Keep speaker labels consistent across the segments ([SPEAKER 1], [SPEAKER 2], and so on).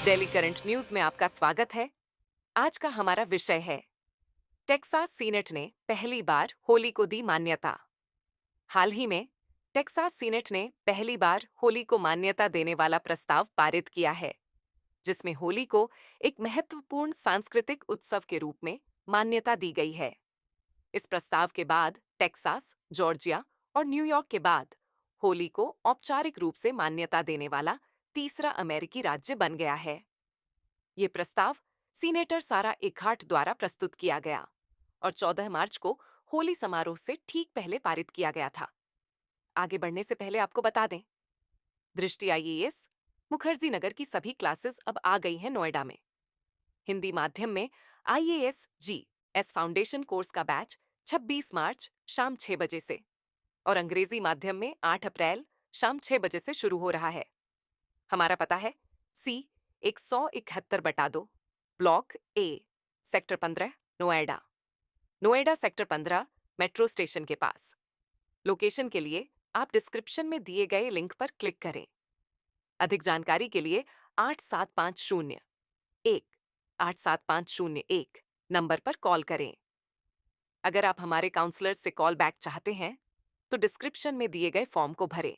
[SPEAKER 1] Delhi current news में आपका स्वागत है। आज का हमारा विषय है टेक्सास सीनेट ने पहली बार होली को दी मान्यता। हाल ही में टेक्सास सीनेट ने पहली बार होली को मान्यता देने वाला प्रस्ताव पारित किया है, जिसमें होली को एक महत्वपूर्ण सांस्कृतिक उत्सव के रूप में मान्यता दी गई है। इस प्रस्ताव के बाद टेक्सास, जॉर्जिया और न्यूयॉर्क के बाद होली को औपचारिक रूप से मान्यता देने वाला तीसरा अमेरिकी राज्य बन गया है। ये प्रस्ताव सीनेटर सारा एखार्ट द्वारा प्रस्तुत किया गया और 14 मार्च को होली समारोह से ठीक पहले पारित किया गया था। आगे बढ़ने से पहले आपको बता दें, दृष्टि आईएएस मुखर्जी नगर की सभी क्लासेस अब आ गई हैं नोएडा में। हिंदी माध्यम में आईएएस जीएस फाउंडेशन कोर्स का बैच 26 मार्च शाम 6 बजे से और अंग्रेजी माध्यम में 8 अप्रैल शाम 6 बजे से शुरू हो रहा है। हमारा पता है सी 171/2 ब्लॉक ए, sector 15, Noida. Noida sector 15 metro station के पास। लोकेशन के लिए आप डिस्क्रिप्शन में दिए गए लिंक पर क्लिक करें। अधिक जानकारी के लिए 8750-1 नंबर पर कॉल करें। अगर आप हमारे काउंसलर से कॉल बैक चाहते हैं तो डिस्क्रिप्शन में दिए गए फॉर्म को भरें।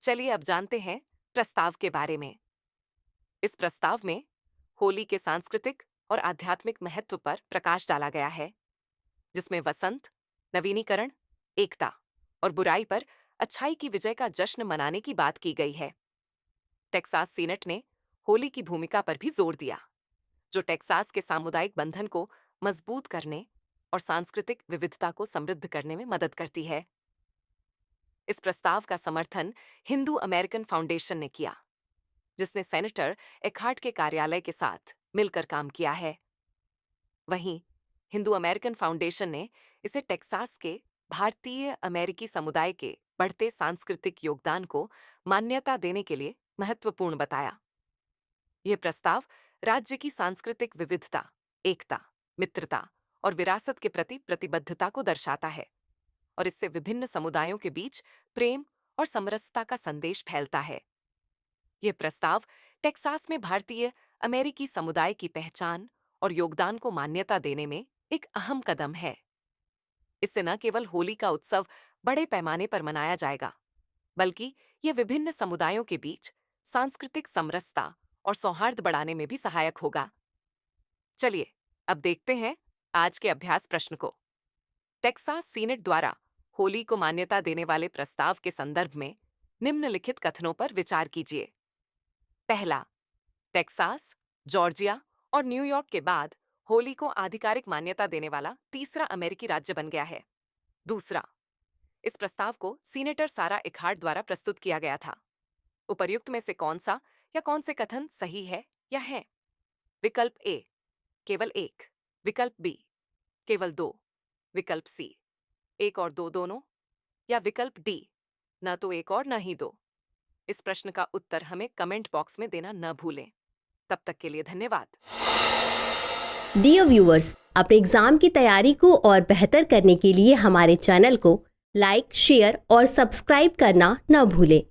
[SPEAKER 1] चलिए अब जानते हैं प्रस्ताव के बारे में। इस प्रस्ताव में होली के सांस्कृतिक और आध्यात्मिक महत्व पर प्रकाश डाला गया है, जिसमें वसंत, नवीनीकरण, एकता और बुराई पर अच्छाई की विजय का जश्न मनाने की बात की गई है। टेक्सास सीनेट ने होली की भूमिका पर भी जोर दिया, जो टेक्सास के सामुदायिक बंधन को मजबूत करने और सांस्कृतिक विविधता को समृद्ध करने में मदद करती है। इस प्रस्ताव का समर्थन हिंदू अमेरिकन फाउंडेशन ने किया, जिसने सेनेटर एखार्ट के कार्यालय के साथ मिलकर काम किया है। वहीं हिंदू अमेरिकन फाउंडेशन ने इसे टेक्सास के भारतीय अमेरिकी समुदाय के बढ़ते सांस्कृतिक योगदान को मान्यता देने के लिए महत्वपूर्ण बताया। यह प्रस्ताव राज्य की सांस्कृतिक विविधता, एकता, मित्रता और विरासत के प्रति प्रतिबद्धता को दर्शाता है और इससे विभिन्न समुदायों के बीच प्रेम और समरसता का संदेश फैलता है। यह प्रस्ताव टेक्सास में भारतीय अमेरिकी समुदाय की पहचान और योगदान को मान्यता देने में एक अहम कदम है। इससे न केवल होली का उत्सव बड़े पैमाने पर मनाया जाएगा, बल्कि यह विभिन्न समुदायों के बीच सांस्कृतिक समरसता और सौहार्द बढ़ाने में भी सहायक होगा। चलिए अब देखते हैं आज के अभ्यास प्रश्न को। टेक्सास सीनेट द्वारा होली को मान्यता देने वाले प्रस्ताव के संदर्भ में निम्नलिखित कथनों पर विचार कीजिए। पहला, टेक्सास, जॉर्जिया और न्यूयॉर्क के बाद होली को आधिकारिक मान्यता देने वाला तीसरा अमेरिकी राज्य बन गया है। दूसरा, इस प्रस्ताव को सीनेटर सारा एखार्ट द्वारा प्रस्तुत किया गया था। उपर्युक्त में से कौन सा या कौन से कथन सही है या हैं? विकल्प ए, केवल 1। विकल्प बी, केवल 2। विकल्प सी, 1 और 2 दोनों। या विकल्प डी, न तो 1 और न ही 2। इस प्रश्न का उत्तर हमें कमेंट बॉक्स में देना न भूलें। तब तक के लिए धन्यवाद।
[SPEAKER 2] डियर व्यूअर्स, अपने एग्जाम की तैयारी को और बेहतर करने के लिए हमारे चैनल को लाइक, शेयर और सब्सक्राइब करना न भूलें।